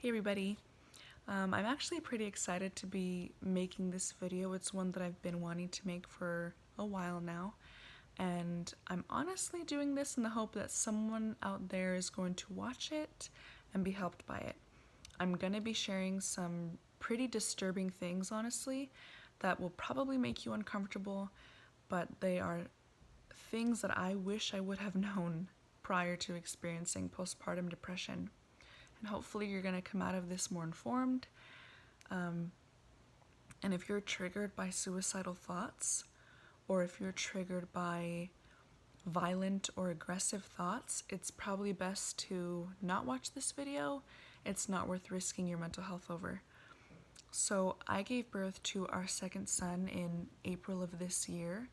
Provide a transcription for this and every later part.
Hey everybody, I'm actually pretty excited to be making this video. It's one that I've been wanting to make for a while now, and I'm honestly doing this in the hope that someone out there is going to watch it and be helped by it. I'm gonna be sharing some pretty disturbing things, honestly, that will probably make you uncomfortable, but they are things that I wish I would have known prior to experiencing postpartum depression. And hopefully you're going to come out of this more informed. And if you're triggered by suicidal thoughts, or if you're triggered by violent or aggressive thoughts, it's probably best to not watch this video. It's not worth risking your mental health over. So I gave birth to our second son in April of this year.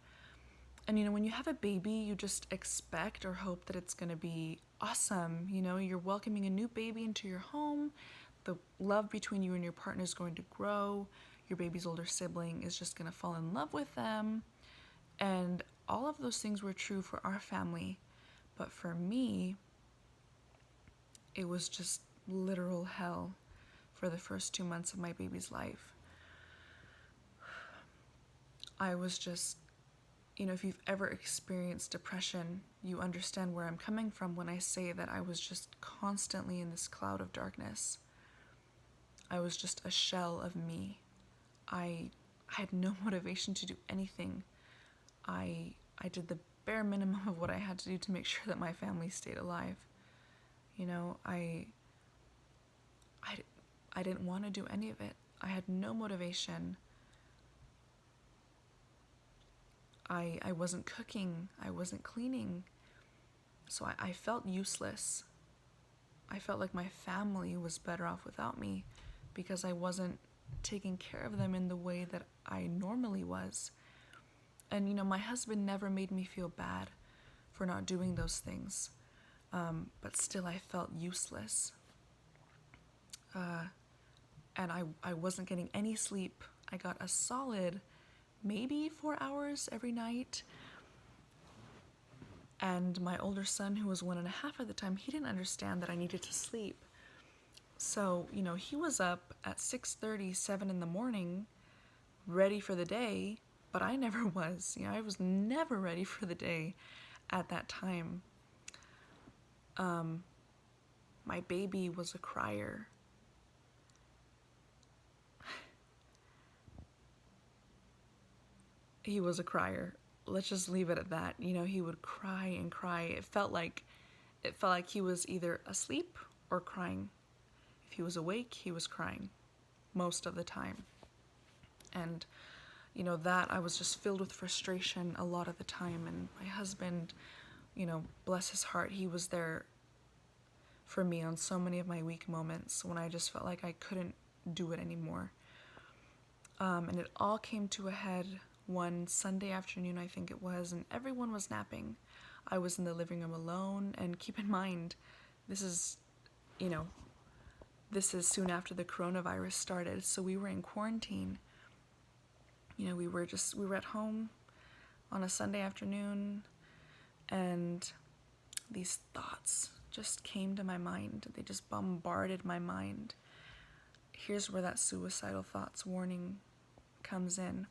And when you have a baby, you just expect or hope that it's going to be awesome. You're welcoming a new baby into your home. The love between you and your partner is going to grow. Your baby's older sibling is just going to fall in love with them. And all of those things were true for our family. But for me, it was just literal hell for the first 2 months of my baby's life. I was just, if you've ever experienced depression, you understand where I'm coming from when I say that I was just constantly in this cloud of darkness. I was just a shell of me. I had no motivation to do anything. I did the bare minimum of what I had to do to make sure that my family stayed alive. I didn't want to do any of it. I had no motivation. I wasn't cooking, I wasn't cleaning, so I felt useless. I felt like my family was better off without me because I wasn't taking care of them in the way that I normally was. And my husband never made me feel bad for not doing those things, but still I felt useless. And I wasn't getting any sleep. I got a solid maybe 4 hours every night. And my older son, who was 1.5 at the time, he didn't understand that I needed to sleep. So, he was up at 6:30, 7 in the morning, ready for the day, but I never was. I was never ready for the day at that time. My baby was a crier. He was a crier. Let's just leave it at that. He would cry and cry. It felt like he was either asleep or crying. If he was awake, he was crying most of the time. And that I was just filled with frustration a lot of the time. And my husband, bless his heart, he was there for me on so many of my weak moments when I just felt like I couldn't do it anymore. And it all came to a head one Sunday afternoon, I think it was, and everyone was napping. I was in the living room alone, and keep in mind, this is soon after the coronavirus started, so we were in quarantine. We were at home on a Sunday afternoon, and these thoughts just came to my mind. They just bombarded my mind. Here's where that suicidal thoughts warning comes in.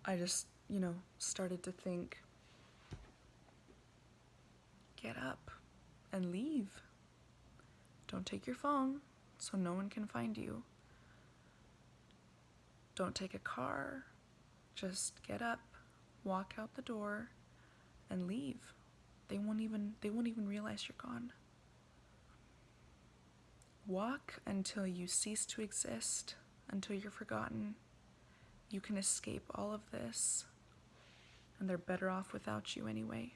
I just started to think, get up and leave. Don't take your phone so no one can find you. Don't take a car. Just get up, walk out the door, and leave. They won't even realize you're gone. Walk until you cease to exist, until you're forgotten. You can escape all of this, and they're better off without you anyway.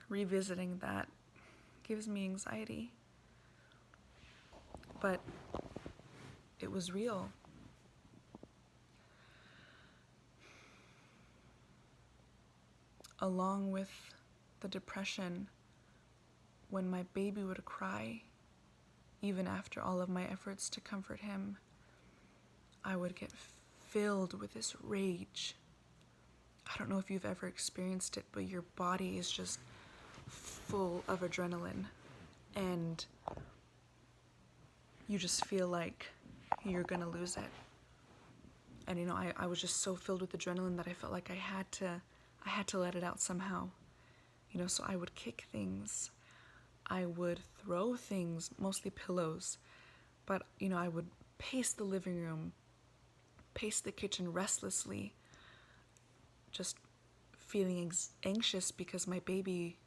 Revisiting that gives me anxiety, but it was real. Along with the depression, when my baby would cry, even after all of my efforts to comfort him, I would get filled with this rage. I don't know if you've ever experienced it, but your body is just full of adrenaline, and you just feel like you're gonna lose it. And I was just so filled with adrenaline that I felt like I had to let it out somehow. So I would kick things, I would throw things, mostly pillows, but I would pace the living room, pace the kitchen restlessly, just feeling anxious because my baby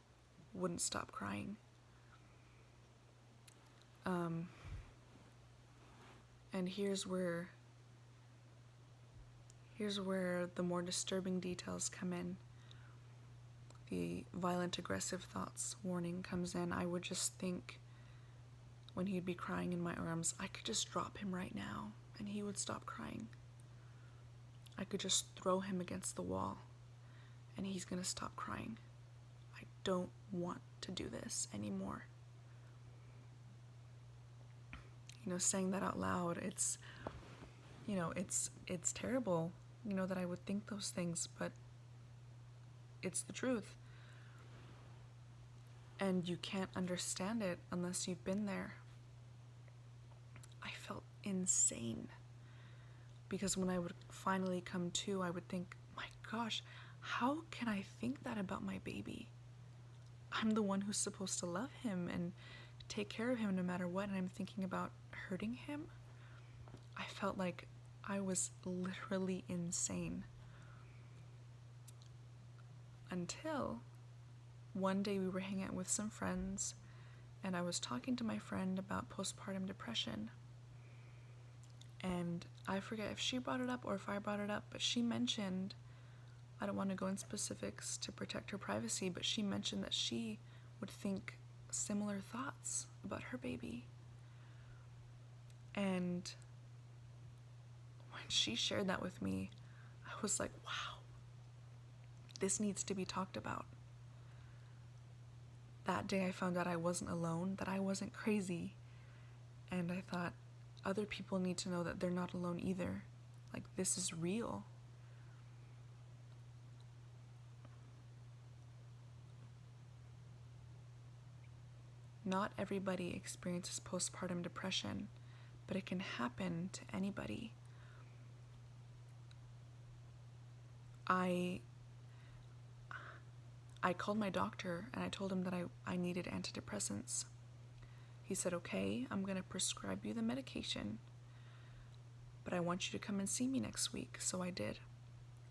wouldn't stop crying. And here's where the more disturbing details come in. The violent, aggressive thoughts warning comes in. I would just think, when he'd be crying in my arms, I could just drop him right now and he would stop crying. I could just throw him against the wall and he's gonna stop crying. I don't want to do this anymore. Saying that out loud, it's terrible, that I would think those things, but it's the truth. And you can't understand it unless you've been there. I felt insane. Because when I would finally come to, I would think, my gosh, how can I think that about my baby? I'm the one who's supposed to love him and take care of him no matter what, and I'm thinking about hurting him? I felt like I was literally insane. Until one day we were hanging out with some friends, and I was talking to my friend about postpartum depression. And I forget if she brought it up or if I brought it up, but she mentioned, I don't want to go in specifics to protect her privacy, but she mentioned that she would think similar thoughts about her baby. And when she shared that with me, I was like, wow, this needs to be talked about. That day I found out I wasn't alone, that I wasn't crazy. And I thought, other people need to know that they're not alone either. Like, this is real. Not everybody experiences postpartum depression, but it can happen to anybody. I called my doctor and I told him that I needed antidepressants. He said, okay, I'm going to prescribe you the medication, but I want you to come and see me next week. So I did.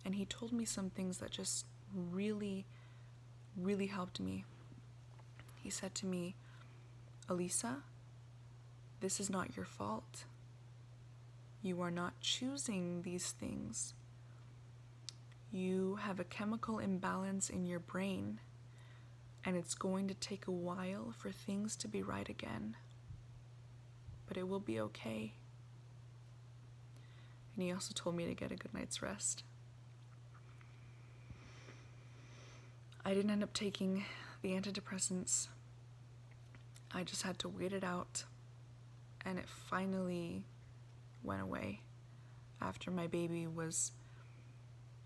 And he told me some things that just really, really helped me. He said to me, Elisa, this is not your fault. You are not choosing these things. You have a chemical imbalance in your brain, and it's going to take a while for things to be right again. But it will be okay. And he also told me to get a good night's rest. I didn't end up taking the antidepressants. I just had to wait it out, and it finally went away after my baby was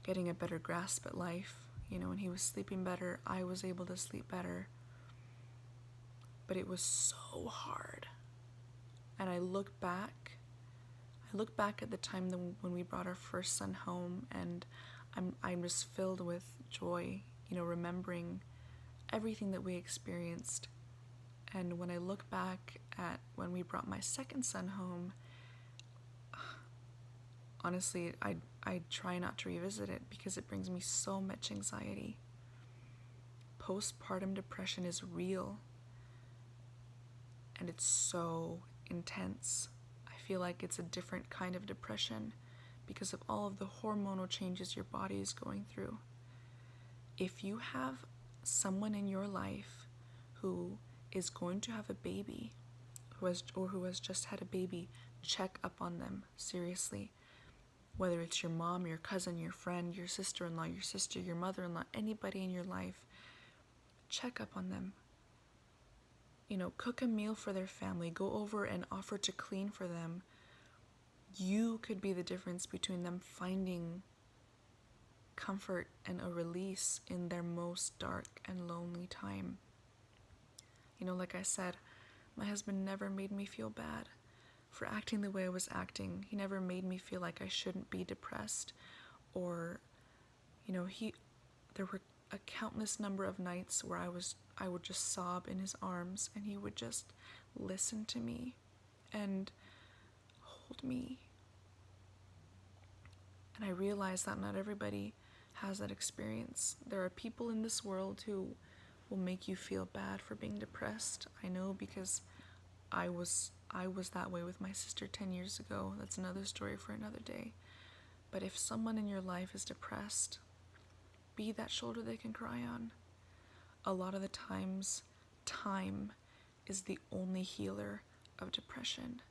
getting a better grasp at life. When he was sleeping better, I was able to sleep better. But it was so hard. And I look back at the time when we brought our first son home, and I'm just filled with joy, remembering everything that we experienced. And when I look back at when we brought my second son home, honestly, I try not to revisit it because it brings me so much anxiety. Postpartum depression is real, and it's so intense. I feel like it's a different kind of depression because of all of the hormonal changes your body is going through. If you have someone in your life who is going to have a baby, who has just had a baby, check up on them, seriously. Whether it's your mom, your cousin, your friend, your sister-in-law, your sister, your mother-in-law, anybody in your life, check up on them. Cook a meal for their family, go over and offer to clean for them. you could be the difference between them finding comfort and a release in their most dark and lonely time. You know, like I said, my husband never made me feel bad for acting the way I was acting. He never made me feel like I shouldn't be depressed, or, you know, there were a countless number of nights where I would just sob in his arms, and he would just listen to me and hold me. And I realized that not everybody has that experience. There are people in this world who will make you feel bad for being depressed. I know, because I was that way with my sister 10 years ago. That's another story for another day. But if someone in your life is depressed, be that shoulder they can cry on. A lot of the times, time is the only healer of depression.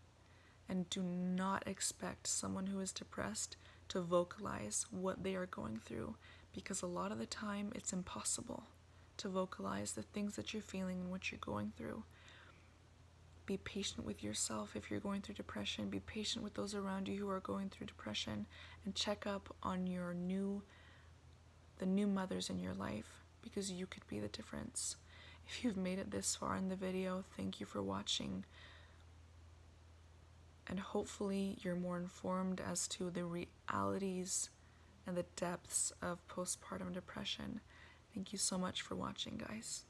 And do not expect someone who is depressed to vocalize what they are going through, because a lot of the time it's impossible to vocalize the things that you're feeling and what you're going through. Be patient with yourself if you're going through depression. Be patient with those around you who are going through depression, and check up on the new mothers in your life, because you could be the difference. If you've made it this far in the video, thank you for watching. And hopefully you're more informed as to the realities and the depths of postpartum depression. Thank you so much for watching, guys.